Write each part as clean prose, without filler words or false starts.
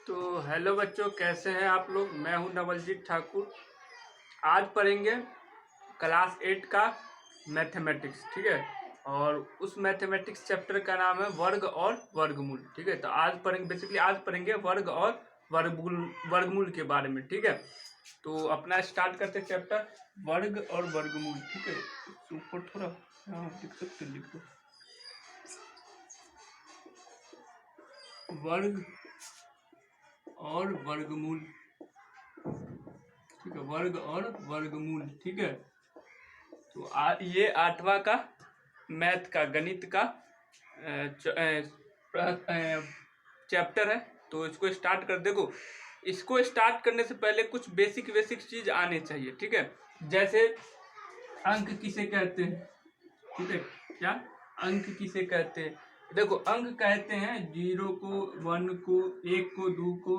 तो हेलो बच्चों, कैसे हैं आप लोग। मैं हूं नवलजीत ठाकुर। आज पढ़ेंगे क्लास 8 का मैथमेटिक्स, ठीक है। और उस मैथमेटिक्स चैप्टर का नाम है वर्ग और वर्गमूल, ठीक है। तो आज पढ़ेंगे, बेसिकली आज पढ़ेंगे वर्ग और वर्गमूल के बारे में, ठीक है। तो अपना स्टार्ट करते चैप्टर वर्ग और वर्गमूल, ठीक है। इससे ऊपर थोड़ा लिख सकते, लिख दो वर्ग और वर्गमूल, ठीक है। वर्ग और वर्गमूल, ठीक है। तो ये 8वां का मैथ का गणित का चैप्टर है। तो इसको स्टार्ट कर, देखो इसको स्टार्ट करने से पहले कुछ बेसिक चीज आने चाहिए, ठीक है। जैसे अंक किसे कहते हैं, ठीक है। क्या अंक किसे कहते हैं? देखो अंक कहते हैं 0 को, 1 को, 1 को, 2 को,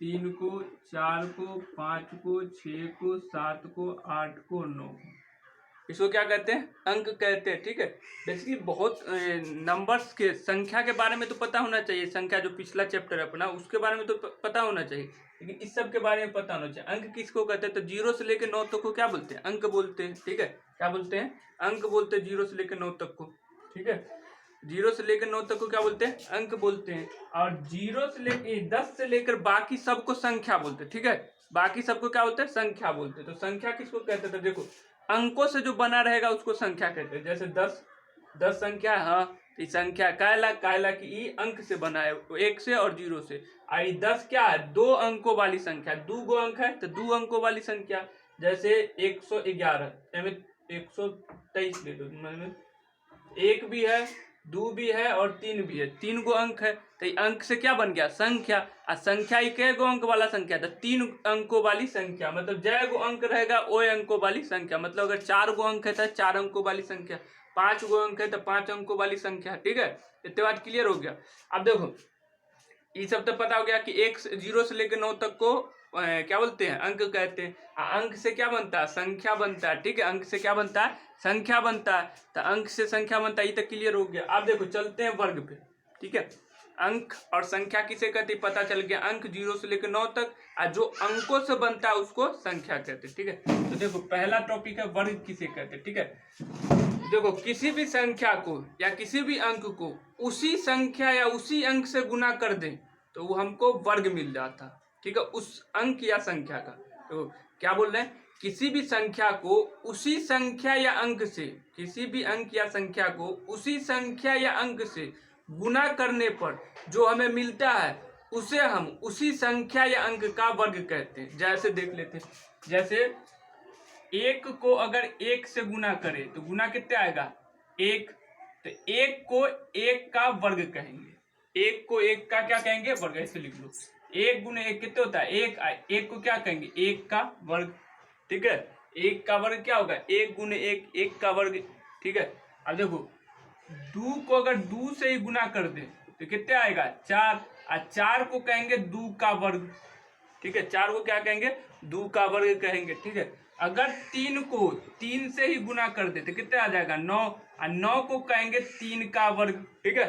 3 को, 4 को, 5 को, 6 को, 7 को, 8 को, 9 को। इसको क्या कहते हैं? अंक कहते हैं, ठीक है। बेसिकली बहुत नंबर्स के, संख्या के बारे में तो पता होना चाहिए। संख्या जो पिछला चैप्टर है अपना, उसके बारे में तो पता होना चाहिए, लेकिन इस सब के बारे में पता होना चाहिए। अंक किसको कहते हैं? तो 0 से लेकर 9 तक को क्या बोलते हैं? अंक बोलते हैं, ठीक है। क्या बोलते हैं? अंक बोलते हैं 0 से लेकर 9 तक को, ठीक है। 0 से लेकर 9 तक को क्या बोलते हैं? अंक बोलते हैं। और 0 से लेकर 10 से लेकर बाकी सबको संख्या बोलते हैं, ठीक है। बाकी सबको क्या बोलते हैं? संख्या बोलते हैं। तो संख्या किसको कहते हैं? तो देखो अंकों से जो बना रहेगा उसको संख्या कहते हैं। जैसे 10 संख्या, हाँ तो संख्या कायला की ई अंक से बना है, 1 से और 0 से। आई 10 क्या है? 2 अंकों वाली संख्या, 2 गो अंक है तो 2 अंकों वाली संख्या। जैसे 111, 123 ले लो, 1 भी है, 2 भी है और 3 भी है, 3 गो अंक है। तो अंक से क्या बन गया? संख्या। और संख्या ही कै गो अंक वाला संख्या था? 3 अंकों वाली संख्या। मतलब जय गो अंक रहेगा ओ अंकों वाली संख्या। मतलब अगर 4 गो अंक है तो 4 अंकों वाली संख्या, 5 गो अंक है तो 5 अंकों वाली संख्या, ठीक है। इतने बात क्लियर हो गया। अब देखो ये सब तो पता हो गया कि 0 से लेकर 9 तक को क्या बोलते हैं? अंक कहते हैं। अंक से क्या बनता है? संख्या बनता है, ठीक है। अंक से क्या बनता है? संख्या बनता है। तो अंक से संख्या बनता है, ये तक क्लियर हो गया। अब देखो चलते हैं वर्ग पे, ठीक है। अंक और संख्या किसे कहते हैं पता चल गया। अंक 0 से लेकर 9 तक, और जो अंकों से बनता है उसको संख्या कहते हैं, ठीक है। तो देखो पहला टॉपिक है वर्ग किसे कहते हैं, ठीक है। देखो किसी भी संख्या को या किसी भी अंक को उसी संख्या या उसी अंक से गुना कर दें तो वो हमको वर्ग मिल जाता, ठीक है, उस अंक या संख्या का। तो क्या बोल रहे हैं? किसी भी संख्या को उसी संख्या या अंक से, किसी भी अंक या संख्या को उसी संख्या या अंक से गुना करने पर जो हमें मिलता है उसे हम उसी संख्या या अंक का वर्ग कहते हैं। जैसे देख लेते हैं, जैसे 1 को अगर 1 से गुना करें तो गुना कितने आएगा? 1। तो 1 को 1 का वर्ग कहेंगे। 1 को 1 का क्या कहेंगे? वर्ग। ऐसे लिख लो, 1 गुने 1 कितने होता है? 1। 1 को क्या कहेंगे? 1 का वर्ग, ठीक है। 1 का वर्ग क्या होगा? 1 गुने 1, 1 का वर्ग, ठीक है। अब देखो 2 को अगर 2 से ही गुना कर दे तो कितने आएगा? 4। और 4 को कहेंगे 2 का वर्ग, ठीक है। 4 को क्या कहेंगे? 2 का वर्ग कहेंगे, ठीक है। अगर 3 को 3 से ही गुना कर दे तो कितने आ जाएगा? 9। और 9 को कहेंगे 3 का वर्ग, ठीक है।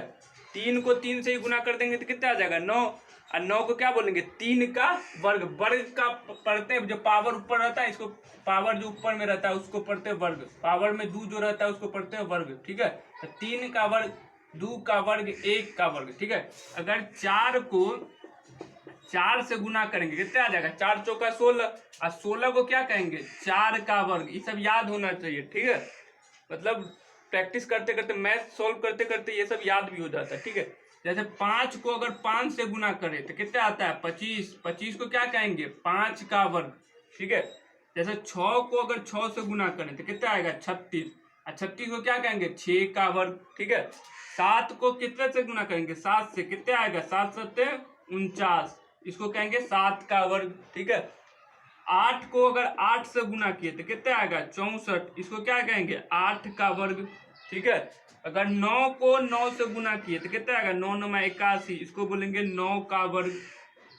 3 को 3 से ही गुना कर देंगे तो कितने आ जाएगा? 9। और 9 को क्या बोलेंगे? 3 का वर्ग। वर्ग का पढ़ते जो पावर ऊपर रहता है, इसको पावर जो ऊपर में रहता है उसको पढ़ते हैं वर्ग। पावर में 2 जो रहता है उसको पढ़ते हैं वर्ग, ठीक है। तो 3 का वर्ग, 2 का वर्ग, 1 का वर्ग, ठीक है। अगर 4 को 4 से गुना करेंगे कितने आ जाएगा? 4 चौका 16। और 16 को क्या कहेंगे? 4 का वर्ग। ये सब याद होना चाहिए, ठीक है। मतलब प्रैक्टिस करते करते, मैथ सॉल्व करते करते ये सब याद भी हो जाता है, ठीक है। जैसे 5 को अगर 5 से गुना करें तो कितना आता है? 25। 25 को क्या कहेंगे? 5 का वर्ग, ठीक है। जैसे 6 को अगर 6 से गुना करें तो कितना आएगा? 36। और 36 को क्या कहेंगे? 6 का वर्ग, ठीक है। 7 को कितने से गुना करेंगे? 7 से। कितने आएगा? 7 7 49, इसको कहेंगे 7 का वर्ग, ठीक है। 8 को अगर 8 से गुना किए तो कितने आएगा? 64, इसको क्या कहेंगे? 8 का वर्ग, ठीक है। अगर 9 को 9 से गुना किए तो कितने आएगा? 9 9 81, इसको बोलेंगे 9 का वर्ग,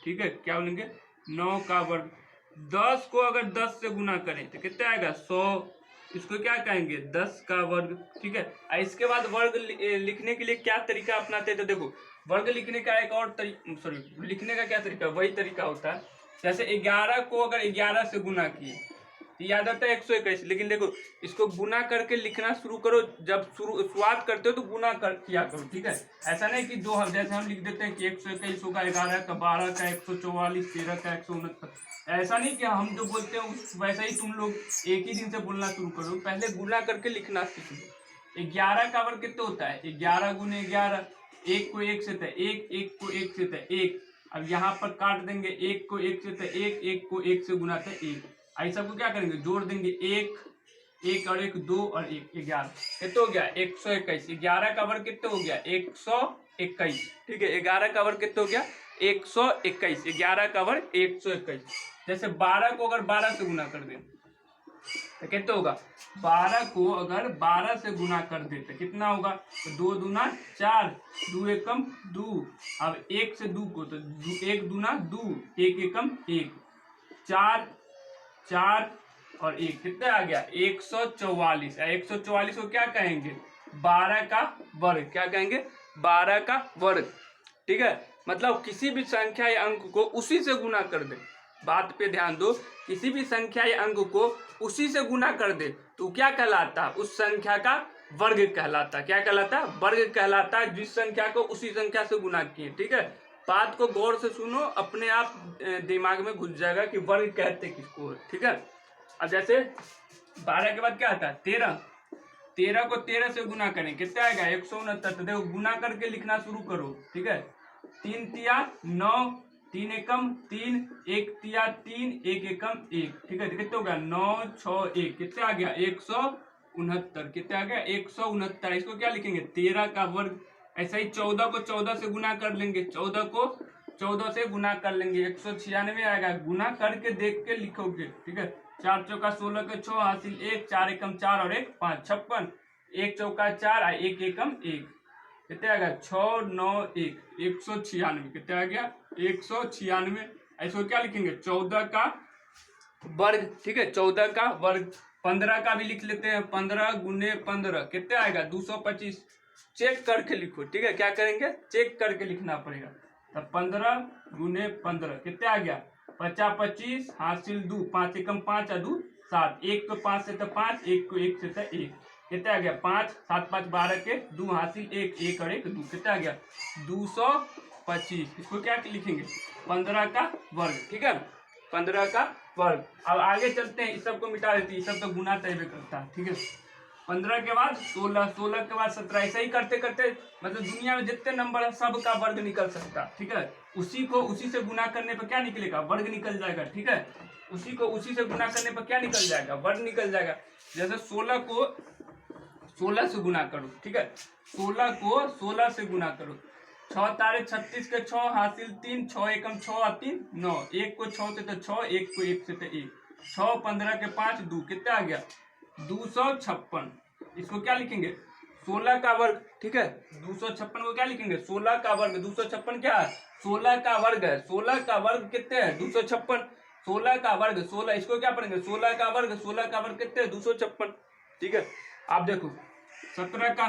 ठीक है। क्या बोलेंगे? 9 का वर्ग। 10 को अगर 10 से गुना करें तो कितने आएगा? 100, इसको क्या कहेंगे? 10 का वर्ग, ठीक है। इसके बाद वर्ग लिखने के लिए क्या तरीका अपनाते हैं? तो देखो वर्ग लिखने का एक और तरीका, लिखने का क्या तरीका, वही तरीका होता है जैसे 11 को अगर 11 से गुना किए तो याद आता है 121, लेकिन देखो इसको गुना करके लिखना शुरू करो, जब शुरुआत करते हो तो गुना कर किया करो, ठीक है। ऐसा नहीं कि दो जैसे हम लिख देते हैं कि 121 होगा 11 का 12 का 144 13 का 169, ऐसा नहीं कि हम जो बोलते हैं वैसा ही तुम लोग एक ही दिन से बोलना शुरू करो, पहले गुना करके लिखना सीख लो। 11 का वर्ग कितना होता है, 11 गुने 11, एक को एक से था एक, एक को एक से था एक, अब यहाँ पर काट देंगे, एक को एक से था एक, एक को एक से गुना था एक, आई सबको क्या करेंगे जोड़ देंगे, एक एक और एक 2 और 1 11, कितना हो गया 121। 11 का वर्ग कितना हो गया 121, ठीक है। 11 का वर्ग कितना हो गया 121, 11 का वर्ग 121। जैसे 12 को अगर 12 से गुना कर दें तो कितना होगा, 12 को अगर 12 से गुना कर दे तो कितना होगा, तो 2 दूना 4, 2 एकम 2, अब 1 से 2 को तो 1 दूना 2, 1 एकम 1, 4 4 और 1 कितना आ गया 144। 144 को क्या कहेंगे 12 का वर्ग, क्या कहेंगे 12 का वर्ग, ठीक है। मतलब किसी भी संख्या या अंक को उसी से गुना कर दे, बात पे ध्यान दो, किसी भी संख्या या अंक को उसी से गुना कर दे तो क्या कहलाता है, उस संख्या का वर्ग कहलाता है, क्या कहलाता है वर्ग कहलाता है, जिस संख्या को उसी संख्या से गुना किए, ठीक है। बात को गौर से सुनो, अपने आप दिमाग में घुस जाएगा कि वर्ग कहते किसको, ठीक है। अब जैसे 12 के बाद क्या आता है 13, 13 को 13 से गुना करें कितना आएगा 169, तो देखो गुना करके लिखना शुरू करो, ठीक है। 3 तिया 9, 3 एकम 3, 1 तिया 3, 1 एकम 1, ठीक है। कितना हो गया 9 6 1, कितना आ गया 169, कितना आ गया 169। इसको क्या लिखेंगे 13 का वर्ग। ऐसा ही 14 को 14 से गुना कर लेंगे, 14 को 14 से गुना कर लेंगे 196 आएगा, गुना करके देख के लिखोगे, ठीक है। 4 चौका 16 के 6 हासिल 1, 4 एकम 4 और 1 5, 56, 1 चौका 4 और 1 एकम 1, कितना आ गया 6 9 1, 196, कितना आ गया 196। ऐसे क्या लिखेंगे 14 का वर्ग, ठीक है 14 का वर्ग। 15 का भी लिख लेते हैं, 15 गुने 15 कितना आएगा 225, चेक करके लिखो, ठीक है। क्या करेंगे चेक करके लिखना पड़ेगा, तब 15 गुने 15 कितना आ गया 50 25 हासिल 2, 5 एकम 5 और 2 7, 1 को 5 से तो 5, 1 को 1 से तो 1, कितना आ गया 5 7 5 12 के 2 हासिल 1, 1 और 1 2, कितना आ गया 225। इसको क्या लिखेंगे 15 का वर्ग, ठीक है 15 का वर्ग। अब आगे चलते हैं, इस सब को मिटा देते हैं, इस सब तो गुना तय करता है, ठीक है। 15 के बाद 16, 16 के बाद 17, ऐसा ही करते करते मतलब दुनिया में जितने नंबर है सब का वर्ग निकल सकता है, ठीक है। उसी को उसी से गुना करने पर क्या निकलेगा वर्ग निकल जाएगा, ठीक है। उसी को उसी से गुना करने पर क्या निकल जाएगा वर्ग निकल जाएगा। जैसे 16 को 16 से गुना करो, ठीक है 16 को 16 से गुना करो, 6 तारे 36 के 6 हासिल 3, 6 एकम 6 और 3 9, 1 को 6 से तो 6, 1 को 1 से तो 1, 6 15 के 5 2, कितना आ गया 256। इसको क्या लिखेंगे 16 का वर्ग, ठीक है 256 को क्या लिखेंगे 16 का वर्ग। 256 क्या है 16 का वर्ग है, 16 का वर्ग कितने है 256, 16 का वर्ग 16, इसको क्या पढ़ेंगे 16 का वर्ग, 16 का वर्ग कितने 256, ठीक है। आप देखो 17 का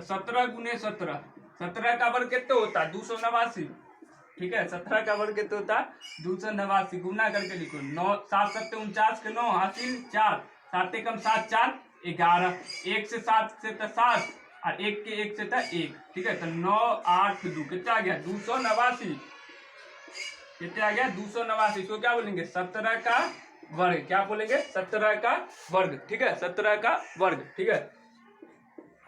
17 गुने 17, 17 का वर्ग कितने होता है 289, ठीक है 17 का वर्ग कितने होता है 289, गुना करके लिखो 9 7 7 49 के 9 हासिल 4, 7 एकम 7 4 11, 1 से 7 से तो 7 और 1 के 1 से तो 1, ठीक है। तो 9 8 2 कितना आ गया 289, कितने आ गया 289। इसको क्या बोलेंगे 17 का वर्ग, क्या बोलेंगे 17 का वर्ग, ठीक है 17 का वर्ग, ठीक है।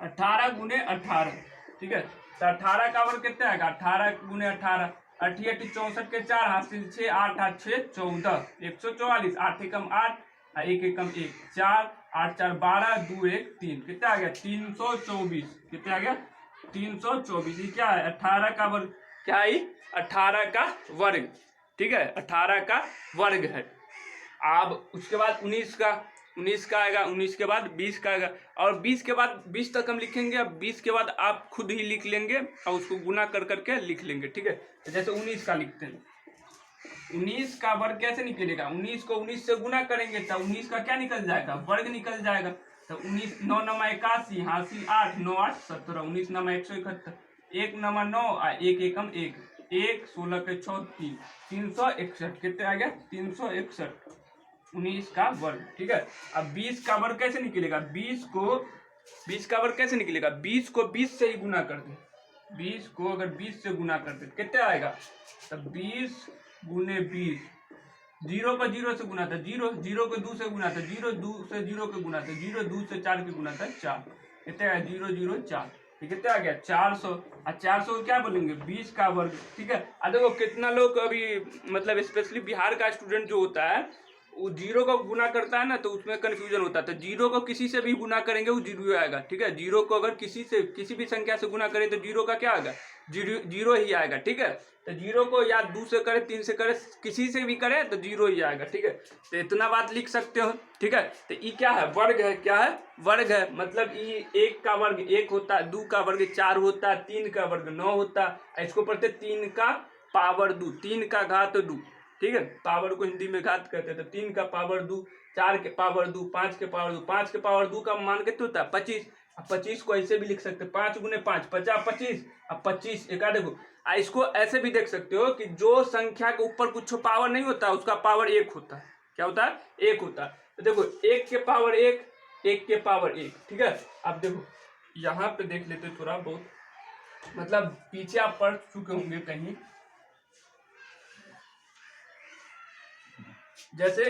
18 गुने 18, ठीक है तो 18 का वर्ग कितना आएगा 18 गुने 18, 8 64 के 4 हासिल 6, 8 8 6 14, 144, 8 एकम 8 और 1 एकम 1, 4 8 4 12 2 1 3, कितना आ गया 324, कितना आ गया 324। ये क्या है 18 का वर्ग, क्या है 18 का वर्ग, ठीक है 18 का वर्ग है। अब उसके बाद 19 का आएगा, 19 के बाद 20 का आएगा, और 20 के बाद 20 तक हम लिखेंगे। अब 20 के बाद आप खुद ही लिख लेंगे और उसको गुना कर करके लिख लेंगे, ठीक है। जैसे 19 का लिखते हैं, 19 का वर्ग कैसे निकलेगा 19 को 19 से गुना करेंगे तो 19 का क्या निकल जाएगा वर्ग निकल जाएगा। तो 19 9 9 81 हासिल 8 9 8 17, 19 9 171, एक नमा 9 और एक एकम 1, 1 16 के 6 3, 361। कितने आ गया? 361, 19 का वर्ग। ठीक है, अब 20 का वर्ग कैसे निकलेगा? 20 का वर्ग कैसे निकलेगा? 20 को 20 से ही गुना कर दे। 20 को अगर 20 से गुना कर दे कितने आएगा? तब 20 गुने 20, 0 का 0 से गुना था 0, 0 को 2 से गुना था 0, 2 से 0 के गुना था 0, 2 से 4 के गुना था 4। कितने आया? 0 0 4। कितने आ गया? 400। और 400 को क्या बोलेंगे? 20 का वर्ग। ठीक है, अब देखो कितना लोग अभी मतलब स्पेशली बिहार का स्टूडेंट जो होता है वो 0 को गुना करता है ना, तो उसमें कंफ्यूजन होता है। तो 0 को किसी से भी गुना करेंगे वो 0 आएगा। ठीक है, 0 को अगर किसी भी संख्या से गुना करें तो 0 का क्या आएगा? 0 ही आएगा। ठीक है, तो 0 को या 2 से करे 3 से करे किसी से भी करे तो 0 ही आएगा। ठीक है, तो इतना बात लिख सकते हो। ठीक है, तो ई क्या है? वर्ग है। क्या है? वर्ग है। मतलब ई 1 का वर्ग 1 होता है, 2 का वर्ग 4 होता है, 3 का वर्ग 9 होता है। इसको पढ़ते 3 का पावर 2, 3 का घात 2। ठीक है, पावर को हिंदी में घात कहते हैं। तो 3 का पावर 2, 4 के पावर 2, 5 के पावर 2, 5 के पावर 2 का मान कितना होता है? 25। अब 25 को ऐसे भी लिख सकते हैं, 5 गुने 5 50, 25। अब 25 एक देखो, इसको ऐसे भी देख सकते हो कि जो संख्या के ऊपर कुछ पावर नहीं होता उसका पावर 1 होता है। क्या होता है? 1 होता है। तो देखो 1 के पावर 1, 1 के पावर 1। ठीक है, अब देखो यहाँ पे देख लेते थोड़ा बहुत, मतलब पीछे आप पढ़ चुके होंगे कहीं। जैसे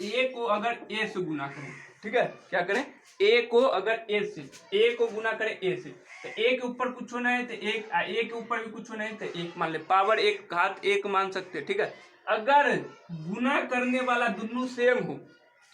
ए को अगर ए से गुना करें, ठीक है, क्या करें? ए को अगर ए से, ए को गुना करें ए से, तो ए के ऊपर कुछ होना है तो एक, ए के ऊपर भी कुछ होना है तो एक मान ले, पावर 1 घात 1 मान सकते हैं। ठीक है, अगर गुना करने वाला दोनों सेम हो,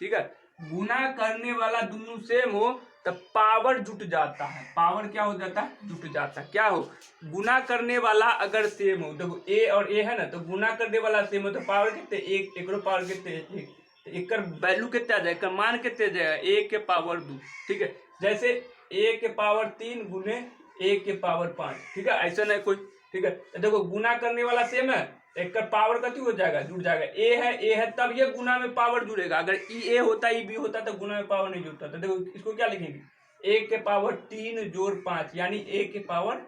ठीक है, गुना करने वाला दोनों सेम हो तो पावर जुट जाता है। पावर क्या हो जाता है? जुट जाता है। क्या हो? गुना करने वाला अगर सेम हो, देखो ए और ए है ना, तो गुना करने वाला सेम हो तो पावर कितने? 1, एक पावर कितने? 1। तो एक वैल्यू कितना आ जाएगा? मान कितने आ जाएगा? 1 के पावर 2। ठीक है, जैसे ए के पावर 3 गुने ए के पावर 5। ठीक है, ऐसा नहीं कोई। ठीक है, तो देखो गुना करने वाला सेम है, एक का पावर कति हो जाएगा? जुड़ जाएगा। ए है तब ये गुना में पावर जुड़ेगा। अगर ई ए होता, ई बी होता तो गुना में पावर नहीं जुड़ता। तो देखो इसको क्या लिखेंगे? ए के पावर 3 जोड़ 5, यानी ए के पावर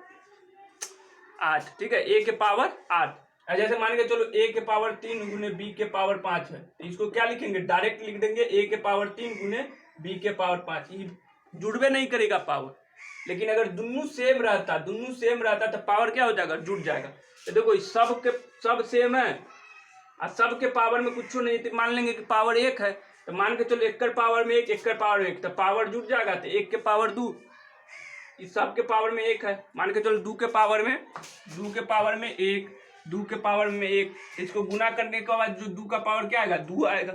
8। ठीक है, ए के पावर 8। जैसे मान के चलो ए के पावर 3 गुने बी के पावर 5 है, तो इसको क्या लिखेंगे? डायरेक्ट लिख देंगे ए के पावर 3 गुने बी के पावर 5। ये जुड़वे नहीं करेगा पावर। लेकिन अगर दोनों सेम रहता तो पावर क्या हो जाएगा? जुड़ जाएगा। तो देखो सब सेम है और सब के पावर में कुछ नहीं, तो मान लेंगे कि पावर 1 है, तो मान के चलो 1 के पावर में 1, 1 के पावर 1, तो पावर जुड़ जाएगा। तो 1 के पावर 2, इस सब के पावर में 1 है, मान के चलो 2 के पावर में 1, 2 के पावर में 1, इसको गुना करने के बाद जो 2 का पावर क्या आएगा? 2 आएगा।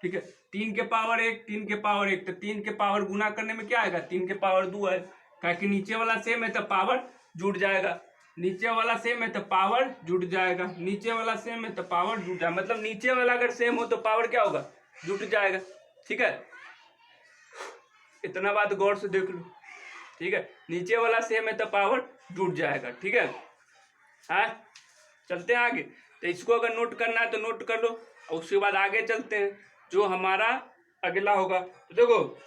ठीक है, 3 के पावर 1, 3 के पावर 1, तो 3 के पावर गुना करने में क्या आएगा? 3 के पावर 2 आएगा। क्योंकि नीचे वाला सेम है तो पावर जुड़ जाएगा, नीचे वाला सेम है तो पावर जुड़ जाएगा, नीचे वाला सेम है तो पावर जुड़ जाएगा। मतलब नीचे वाला अगर सेम हो तो पावर क्या होगा? जुट जाएगा। ठीक है, इतना बात गौर से देख लो। ठीक है, नीचे वाला सेम है तो पावर जुट जाएगा। ठीक है, हाँ चलते हैं आगे। तो इसको अगर नोट करना है तो नोट कर लो, और उसके बाद आगे चलते हैं जो हमारा अगला होगा। तो देखो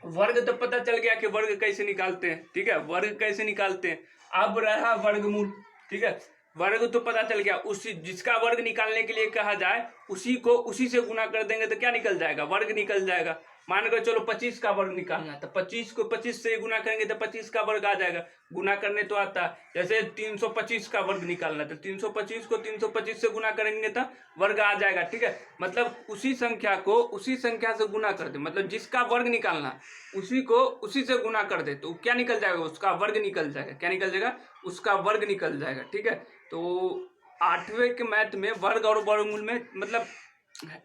वर्ग तो पता चल गया कि वर्ग कैसे निकालते हैं। ठीक है, वर्ग कैसे निकालते हैं। अब रहा वर्गमूल। ठीक है, वर्ग तो पता चल गया, उसी जिसका वर्ग निकालने के लिए कहा जाए उसी से गुना कर देंगे तो क्या निकल जाएगा? वर्ग निकल जाएगा। मान कर चलो 25 का वर्ग निकालना है तो 25 को 25 से गुना करेंगे तो 25 का वर्ग आ जाएगा। गुना करने तो आता है। जैसे 325 का वर्ग निकालना है तो 325 को 325 से गुना करेंगे तो वर्ग आ जाएगा। ठीक है, मतलब उसी संख्या को उसी संख्या से गुना कर दे, मतलब जिसका वर्ग निकालना उसी को उसी से गुना कर दे तो क्या निकल जाएगा? उसका वर्ग निकल जाएगा। क्या निकल जाएगा? उसका वर्ग निकल जाएगा। ठीक है, तो 8वें के मैथ में वर्ग और वर्गमूल में मतलब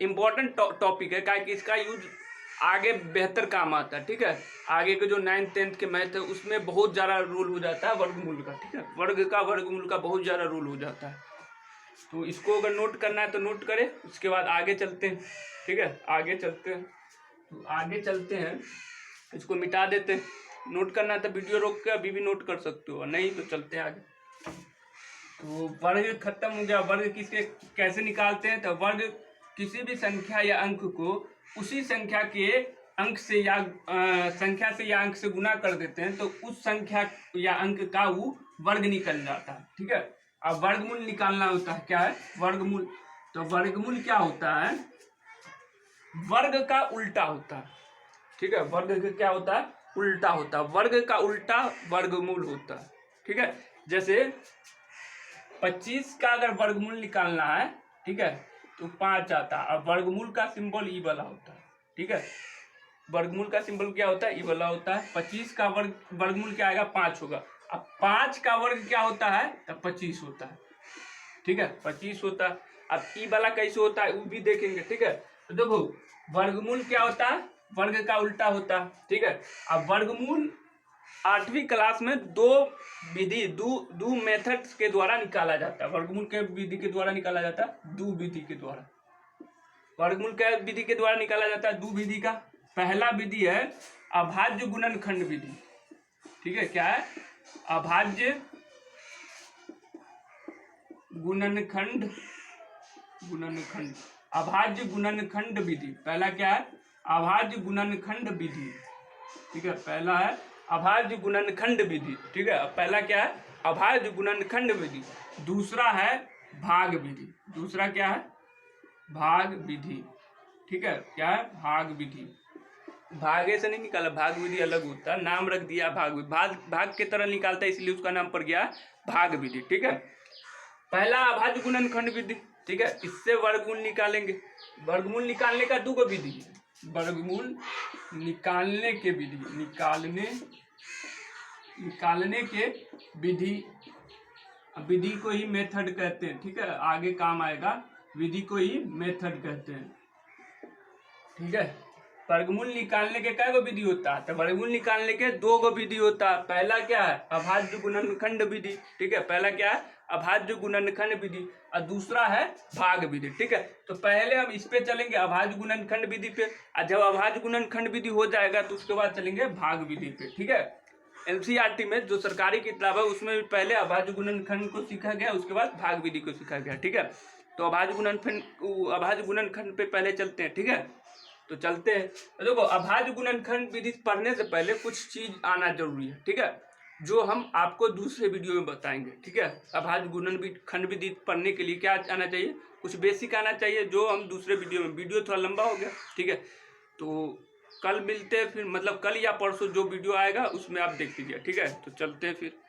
इम्पोर्टेंट टॉपिक है, क्या कि इसका यूज आगे बेहतर काम आता है। ठीक है, आगे के जो 9th 10th के मैथ है उसमें बहुत ज़्यादा रोल हो जाता है वर्गमूल का। ठीक है, वर्गमूल का बहुत ज़्यादा रोल हो जाता है। तो इसको अगर नोट करना है तो नोट करें, उसके बाद आगे चलते हैं। ठीक है, आगे चलते हैं, तो आगे चलते हैं, इसको मिटा देते हैं। नोट करना है तो वीडियो रोक के अभी भी नोट कर सकते हो, नहीं तो चलते हैं आगे। तो वर्ग खत्म हो गया। वर्ग किसके कैसे निकालते हैं? तो वर्ग किसी भी संख्या या अंक को उसी संख्या के अंक से या अंक से गुना कर देते हैं तो उस संख्या या अंक का वो वर्ग निकल जाता है, ठीक है। अब वर्गमूल निकालना होता है, क्या है वर्गमूल। तो वर्गमूल क्या होता है, वर्ग का उल्टा होता है, ठीक है। वर्ग का क्या होता है, उल्टा होता है। वर्ग का उल्टा वर्गमूल होता है, ठीक है। जैसे 25 का अगर वर्गमूल निकालना है, ठीक है, तो 5 आता है। अब वर्गमूल का सिंबल ई वाला होता है, ठीक है। वर्गमूल का सिंबल क्या होता है, ई वाला होता है। 25 का वर्गमूल क्या आएगा, 5 होगा। अब 5 का वर्ग क्या होता है, तब 25 होता है, ठीक है, 25 होता है। अब ई वाला कैसे होता है वो भी देखेंगे, ठीक है। तो देखो वर्गमूल क्या होता है, वर्ग का उल्टा होता है, ठीक है। अब वर्गमूल 8वीं क्लास में दो मेथड्स के द्वारा निकाला जाता है। वर्गमूल के विधि के द्वारा निकाला जाता है, दो विधि के द्वारा। वर्गमूल क्या विधि के द्वारा निकाला जाता है, दो विधि का। पहला विधि है अभाज्य गुणनखंड विधि, ठीक है। क्या है, अभाज्य गुणनखंड अभाज्य गुणनखंड विधि। पहला क्या है, अभाज्य गुणनखंड विधि, ठीक है। पहला है अभाज्य गुणनखंड विधि, ठीक है। पहला क्या है, अभाज्य गुणनखंड विधि। दूसरा है भाग विधि। दूसरा क्या है, भाग विधि, ठीक है। क्या है, भाग विधि। भागे से नहीं निकाला, भाग विधि अलग होता है, नाम रख दिया भाग विधि। भाग के तरह निकालता है, इसलिए उसका नाम पड़ गया भाग विधि, ठीक है। पहला अभाज्य गुणनखंड विधि, ठीक है। इससे वर्गमूल निकालेंगे। वर्गमूल निकालने का दो विधि है, वर्गमूल निकालने के विधि, निकालने के विधि को ही मेथड कहते हैं, ठीक है। आगे काम आएगा, विधि को ही मेथड कहते हैं, ठीक है। वर्गमूल निकालने के क्या विधि होता है, तो वर्गमूल निकालने के दो गो विधि होता है। पहला क्या है, अभाज्य गुणनखंड विधि, ठीक है। पहला क्या है, अभाज्य गुणनखंड विधि, और दूसरा है भाग विधि, ठीक है। तो पहले हम इस पे चलेंगे, अभाज्य गुणनखंड विधि पे, और जब अभाज्य गुणनखंड विधि हो जाएगा तो उसके बाद चलेंगे भाग विधि पे, ठीक है। एनसीईआरटी में जो सरकारी किताब है उसमें भी पहले अभाज्य गुणनखंड को सीखा गया, उसके बाद भाग विधि को सीखा गया, ठीक है। तो अभाज्य गुणनखंड पे पहले चलते हैं, ठीक है। तो चलते हैं। तो देखो अभाज्य गुणनखंड विधि पढ़ने से पहले कुछ चीज आना जरूरी है, ठीक है, जो हम आपको दूसरे वीडियो में बताएंगे, ठीक है। अभाज्य गुणनखंड विधि पढ़ने के लिए क्या आना चाहिए, कुछ बेसिक आना चाहिए, जो हम दूसरे वीडियो में, वीडियो थोड़ा लंबा हो गया, ठीक है। तो कल मिलते हैं फिर, मतलब कल या परसों जो वीडियो आएगा उसमें आप देख लीजिए, ठीक है। तो चलते हैं फिर।